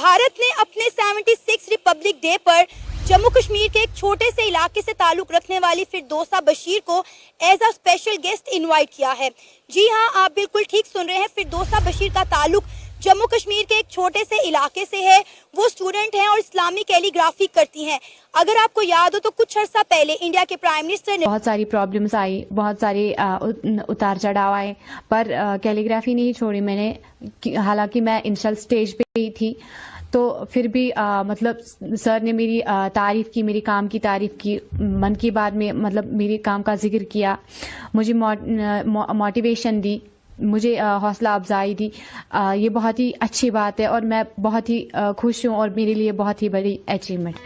भारत ने अपने 76 Republic day पर जम्मू कश्मीर के एक छोटे से इलाके से ताल्लुक रखने वाली फिरदौसा बशीर को as a special guest invite किया है। जी हां, आप बिल्कुल ठीक सुन रहे हैं। फिरदौसा बशीर का ताल्लुक जम्मू कश्मीर के एक छोटे से इलाके से है। वो स्टूडेंट हैं और इस्लामी कैलीग्राफी करती हैं। अगर आपको याद हो तो कुछ अर्सा पहले इंडिया के प्राइम मिनिस्टर ने बहुत सारी प्रॉब्लम्स आई, बहुत सारे उतार चढ़ाव आए, पर कैलीग्राफी नहीं छोड़ी मैंने। हालांकि मैं इनिशियल स्टेज पे ही थी, तो फिर भी मतलब सर ने मेरी तारीफ की, मेरी काम की तारीफ की, मन की बात में मतलब मेरे काम का जिक्र किया, मुझे मोटिवेशन दी, मुझे हौसला अफजाई दी। ये बहुत ही अच्छी बात है और मैं बहुत ही खुश हूँ और मेरे लिए बहुत ही बड़ी अचीवमेंट।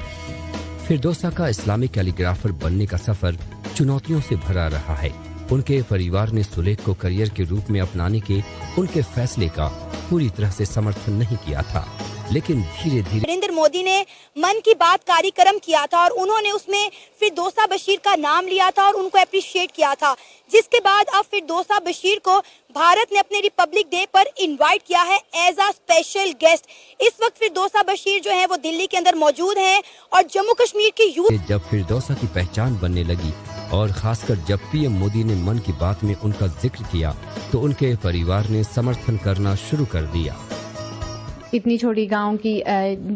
फिरदौसा का इस्लामिक कैलीग्राफर बनने का सफर चुनौतियों से भरा रहा है। उनके परिवार ने सुलेख को करियर के रूप में अपनाने के उनके फैसले का पूरी तरह से समर्थन नहीं किया था, लेकिन धीरे धीरे नरेंद्र मोदी ने मन की बात कार्यक्रम किया था और उन्होंने उसमें फिरदौसा बशीर का नाम लिया था और उनको अप्रिशिएट किया था, जिसके बाद अब फिरदौसा बशीर को भारत ने अपने रिपब्लिक डे पर इनवाइट किया है एज अ स्पेशल गेस्ट। इस वक्त फिरदौसा बशीर जो है वो दिल्ली के अंदर मौजूद हैं और जम्मू कश्मीर की यूथ जब फिरदौसा की पहचान बनने लगी और खासकर जब पीएम मोदी ने मन की बात में उनका जिक्र किया, तो उनके परिवार ने समर्थन करना शुरू कर दिया। इतनी छोटी गांव की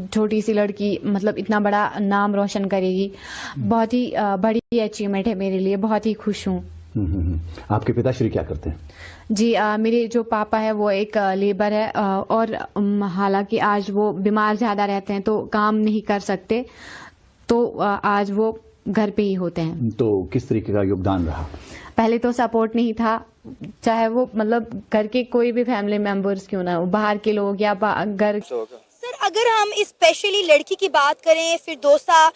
छोटी सी लड़की मतलब इतना बड़ा नाम रोशन करेगी, बहुत ही बड़ी अचीवमेंट है मेरे लिए। बहुत ही खुश हूँ। आपके पिताश्री क्या करते हैं? जी, मेरे जो पापा है वो एक लेबर है और हालांकि आज वो बीमार ज्यादा रहते हैं तो काम नहीं कर सकते, तो आज वो घर पे ही होते हैं। तो किस तरीके का योगदान रहा? पहले तो सपोर्ट नहीं था, चाहे वो मतलब घर के कोई भी फैमिली मेंबर्स क्यों ना हो, बाहर के लोग या घर। सर, अगर हम स्पेशली लड़की की बात करें फिरदौसा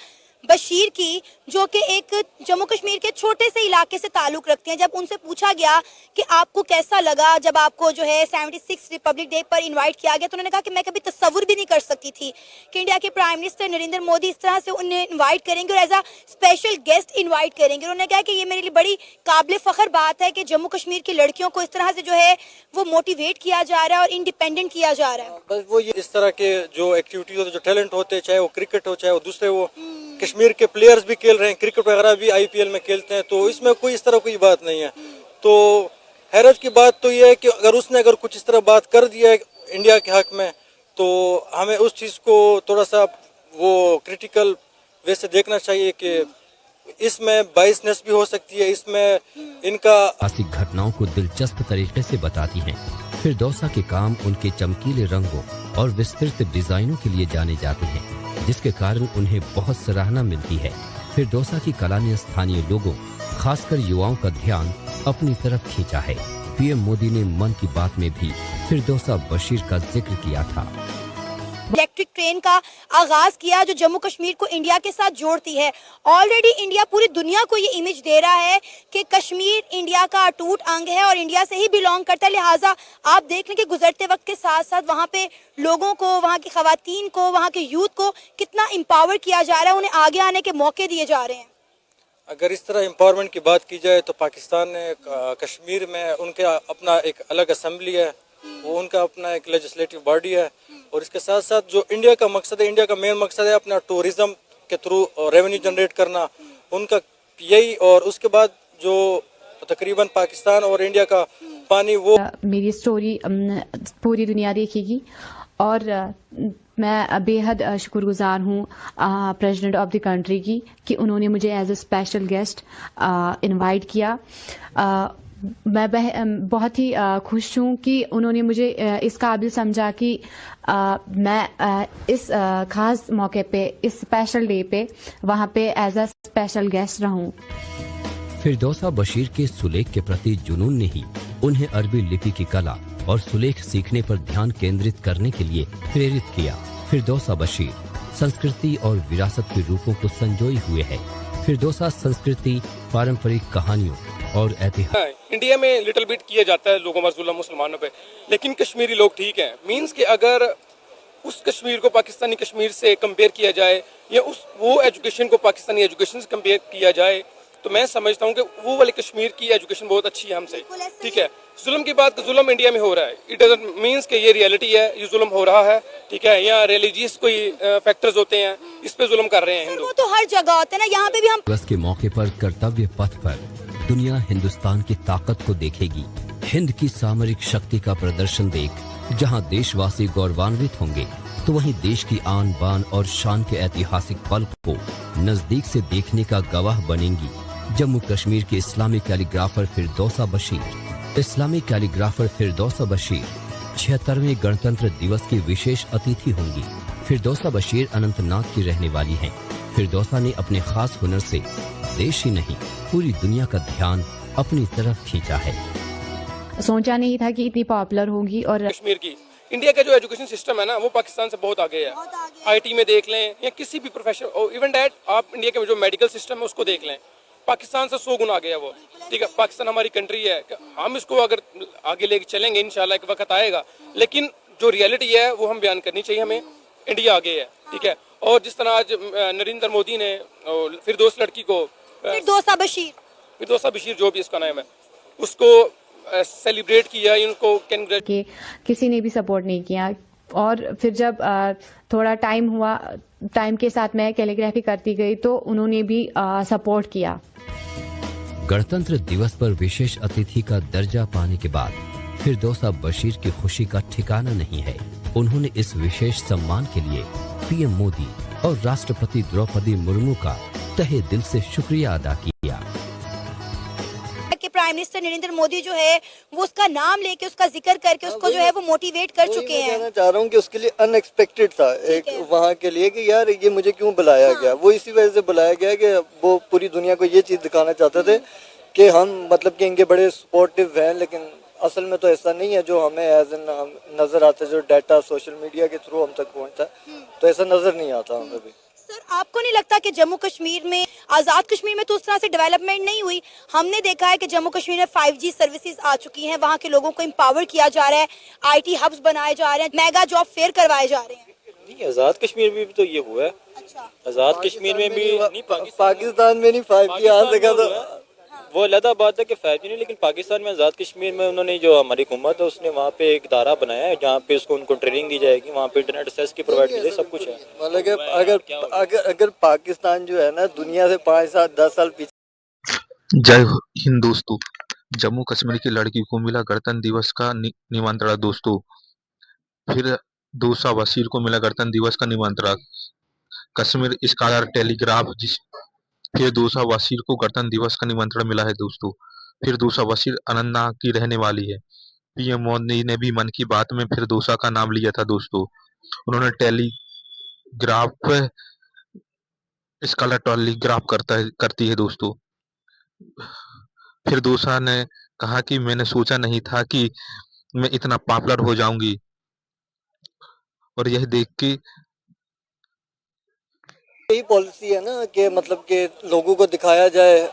बशीर की, जो कि एक जम्मू कश्मीर के छोटे से इलाके से ताल्लुक रखते हैं, जब उनसे पूछा गया कि आपको कैसा लगा जब आपको जो है 76 रिपब्लिक डे पर इनवाइट किया गया, तो उन्होंने कहा कि मैं कभी तस्वुर भी नहीं कर सकती थी कि इंडिया के प्राइम मिनिस्टर नरेंद्र मोदी इस तरह से उन्हें इन्वाइट करेंगे और as a special guest invite करेंगे। उन्होंने कहा कि ये मेरे लिए बड़ी काबिल फख्र बात है कि जम्मू कश्मीर की लड़कियों को इस तरह से जो है वो मोटिवेट किया जा रहा है और इंडिपेंडेंट किया जा रहा है। बस वो ये इस तरह के जो एक्टिविटीज होते, जो टैलेंट होते, चाहे वो क्रिकेट हो चाहे वो दूसरे, वो कश्मीर के प्लेयर्स भी खेल रहे हैं, क्रिकेट वगैरह भी आईपीएल में खेलते हैं, तो इसमें कोई इस तरह कोई बात नहीं है। तो हैरत की बात तो ये है कि अगर कुछ इस तरह बात कर दिया है इंडिया के हक में, तो हमें उस चीज़ को थोड़ा सा वो क्रिटिकल वे से देखना चाहिए कि इसमें बाइसनेस भी हो सकती है, इसमें इनका ऐसी घटनाओं को दिलचस्प तरीके से बताती हैं। फिरदौसा के काम उनके चमकीले रंगों और विस्तृत डिजाइनों के लिए जाने जाते हैं, जिसके कारण उन्हें बहुत सराहना मिलती है। फिरदौसा की कला ने स्थानीय लोगों, खासकर युवाओं का ध्यान अपनी तरफ खींचा है। पीएम मोदी ने मन की बात में भी फिरदौसा बशीर का जिक्र किया था। इलेक्ट्रिक ट्रेन का आगाज किया जो जम्मू कश्मीर को इंडिया के साथ जोड़ती है। ऑलरेडी इंडिया पूरी दुनिया को ये इमेज दे रहा है कि कश्मीर इंडिया का अटूट अंग है और इंडिया से ही बिलोंग करता है। लिहाजा आप देख लें कि गुजरते वक्त के साथ साथ वहाँ पे लोगों को, वहाँ की खवातीन को, वहाँ के यूथ को कितना एम्पावर किया जा रहा है, उन्हें आगे आने के मौके दिए जा रहे हैं। अगर इस तरह एम्पावरमेंट की बात की जाए तो पाकिस्तान ने कश्मीर में उनके अपना एक अलग असेंबली है, वो उनका अपना एक लेजिस्लेटिव बॉडी है, और इसके साथ साथ जो इंडिया का मकसद है, इंडिया का मेन मकसद है अपना टूरिज्म के थ्रू रेवेन्यू जनरेट करना, उनका यही। और उसके बाद जो तकरीबन पाकिस्तान और इंडिया का पानी, वो मेरी स्टोरी पूरी दुनिया देखेगी और मैं बेहद शुक्रगुजार हूँ प्रेसिडेंट ऑफ द कंट्री की कि उन्होंने मुझे as a special guest invite किया। मैं बहुत ही खुश हूँ कि उन्होंने मुझे इस काबिल समझा कि मैं इस खास मौके पे, इस स्पेशल डे पे वहाँ पे एज अ स्पेशल गेस्ट रहूँ। फिरदौसा बशीर के सुलेख के प्रति जुनून ने ही उन्हें अरबी लिपि की कला और सुलेख सीखने पर ध्यान केंद्रित करने के लिए प्रेरित किया। फिरदौसा बशीर संस्कृति और विरासत के रूपों को संजोए हुए है। फिरदौसा संस्कृति, पारंपरिक कहानियों और ऐतिहासिक। इंडिया में लिटिल बिट किया जाता है लोगों मजलूम मुसलमानों पे, लेकिन कश्मीरी लोग ठीक हैं। मींस कि अगर उस कश्मीर को पाकिस्तानी कश्मीर से कंपेयर किया जाए या वो एजुकेशन को पाकिस्तानी एजुकेशन से कंपेयर किया जाए, तो मैं समझता हूँ कि वो वाले कश्मीर की एजुकेशन बहुत अच्छी है हमसे, ठीक है। जुल्म की बात जुल्म इंडिया में हो रहा है, इट डजंट मीन्स कि ये रियलिटी है, ये जुल्म हो रहा है, ठीक है। यहाँ रिलीजियस कोई फैक्टर्स होते हैं, इस पे जुल्म कर रहे हैं हिंदू। वो तो हर जगह होता है ना, यहाँ पे भी हम दिवस के मौके पर कर्तव्य पथ पर दुनिया हिंदुस्तान की ताकत को देखेगी। हिंद की सामरिक शक्ति का प्रदर्शन देख जहां देशवासी गौरवान्वित होंगे, तो वहीं देश की आन बान और शान के ऐतिहासिक पल को नजदीक से देखने का गवाह बनेंगी। जम्मू कश्मीर के इस्लामी कैलीग्राफर फिरदौसा बशीर 76वें गणतंत्र दिवस की विशेष अतिथि होंगी। फिरदौसा बशीर अनंतनाग की रहने वाली हैं। फिरदौसा ने अपने खास हुनर से देश ही नहीं पूरी दुनिया का ध्यान अपनी तरफ खींचा है। सोचा नहीं था कि इतनी पॉपुलर होगी। और कश्मीर की इंडिया का जो एजुकेशन सिस्टम है ना, वो पाकिस्तान से बहुत आगे है। आईटी में देख लें या किसी भी प्रोफेशन, इवन दैट आप इंडिया के जो मेडिकल सिस्टम है उसको देख लें, पाकिस्तान से 100 गुना आगे है वो, ठीक है। पाकिस्तान हमारी कंट्री है, हम इसको अगर आगे लेके चलेंगे इंशाल्लाह एक वक्त आएगा, लेकिन जो रियलिटी है वो हम बयान करनी चाहिए हमें। इंडिया आगे है, ठीक है। और जिस तरह आज नरेंद्र मोदी ने फिरदौस लड़की को फिरदौसा बशीर जो भी इसका नाम है, उसको सेलिब्रेट किया, उनको कि किसी ने भी सपोर्ट नहीं किया। और फिर जब थोड़ा टाइम हुआ, टाइम के साथ मैं कैलीग्राफी करती गई तो उन्होंने भी सपोर्ट किया। गणतंत्र दिवस पर विशेष अतिथि का दर्जा पाने के बाद फिरदौसा बशीर की खुशी का ठिकाना नहीं है। उन्होंने इस विशेष सम्मान के लिए पीएम मोदी और राष्ट्रपति द्रौपदी मुर्मू का तहे दिल से शुक्रिया अदा किया। कि प्राइम मिनिस्टर नरेंद्र मोदी जो है वो उसका नाम लेके, उसका जिक्र करके उसको जो है वो मोटिवेट कर चुके हैं। मैं चाह रहा हूँ कि उसके लिए अनएक्सपेक्टेड था एक वहाँ के लिए कि यार ये मुझे क्यों बुलाया गया। वो इसी वजह से बुलाया गया कि वो पूरी दुनिया को ये चीज़ दिखाना चाहते थे कि हम मतलब कि इनके बड़े सपोर्टिव हैं, लेकिन असल में तो ऐसा नहीं है जो हमें एज एन नज़र आता है। जो डाटा सोशल मीडिया के थ्रू हम तक पहुँचता है तो ऐसा नज़र नहीं आता हमें भी। सर, आपको नहीं लगता कि जम्मू कश्मीर में, आज़ाद कश्मीर में तो उस तरह से डेवलपमेंट नहीं हुई? हमने देखा है कि जम्मू कश्मीर में 5G सर्विसेज आ चुकी हैं, वहाँ के लोगों को एम्पावर किया जा रहा है, IT हब्स बनाए जा रहे हैं, मेगा जॉब फेयर करवाए जा रहे हैं। नहीं, आज़ाद कश्मीर में भी तो ये हुआ है। अच्छा, आज़ाद कश्मीर में भी नहीं, पाकिस्तान में नहीं 5G आ सका तो वो अलग बात है कि 5G नहीं, लेकिन पाकिस्तान में आज़ाद कश्मीर में उन्होंने जो हमारी हुकूमत है उसने वहाँ पे एक इदारा बनाया है जहाँ पे उसको उनको ट्रेनिंग दी जाएगी, वहाँ पे इंटरनेट एक्सेस की प्रोवाइड की जाएगी, सब कुछ है। मतलब अगर पाकिस्तान जो है ना दुनिया से 5 साल 10 साल पीछे। जय हिंद दोस्तों, जम्मू कश्मीर की लड़की को मिला गणतंत्र दिवस का निमंत्रण। दोस्तों फिर दोसा बशीर को मिला गणतंत्र दिवस का निमंत्रण। कश्मीर स्कॉलर टेलीग्राफ फिर दोसा बशीर को गणतंत्र दिवस का निमंत्रण मिला है। दोस्तों फिर दोसा बशीर अनंतनाग की रहने वाली है। पीएम मोदी ने भी मन की बात में फिर दोसा का नाम लिया था। दोस्तों उन्होंने टेलीग्राफ स्कॉलर टेलीग्राफ करती है। दोस्तों फिरदौसा ने कहा कि मैंने सोचा नहीं था कि मैं इतना पॉपुलर हो जाऊंगी, और यह देख के यही पॉलिसी है ना कि मतलब कि लोगों को दिखाया जाए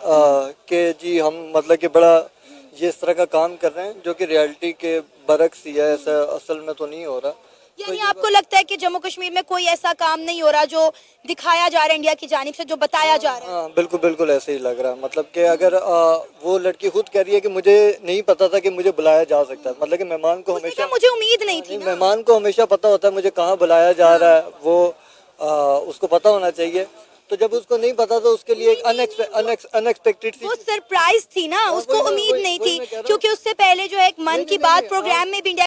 कि जी हम मतलब कि बड़ा ये इस तरह का काम कर रहे हैं जो कि रियलिटी के बरक्स ही है, ऐसा असल में तो नहीं हो रहा। यानी आपको लगता है कि जम्मू कश्मीर में कोई ऐसा काम नहीं हो रहा जो दिखाया जा रहा है इंडिया की जानिब से, जो बताया जा रहा है? हाँ बिल्कुल बिल्कुल ऐसे ही लग रहा है। मतलब कि अगर वो लड़की खुद कह रही है कि मुझे नहीं पता था कि मुझे बुलाया जा सकता है, मतलब कि मेहमान को हमेशा, मुझे उम्मीद नहीं थी ना। मेहमान को हमेशा पता होता है मुझे कहाँ बुलाया जा रहा है, वो उसको पता होना चाहिए। तो जब उसको नहीं पता तो उसके लिए एक अनएक्सपेक्टेड सी वो सरप्राइज थी ना, उसको उम्मीद नहीं थी, क्योंकि उससे पहले जो है एक मन की बात प्रोग्राम में भी इंडिया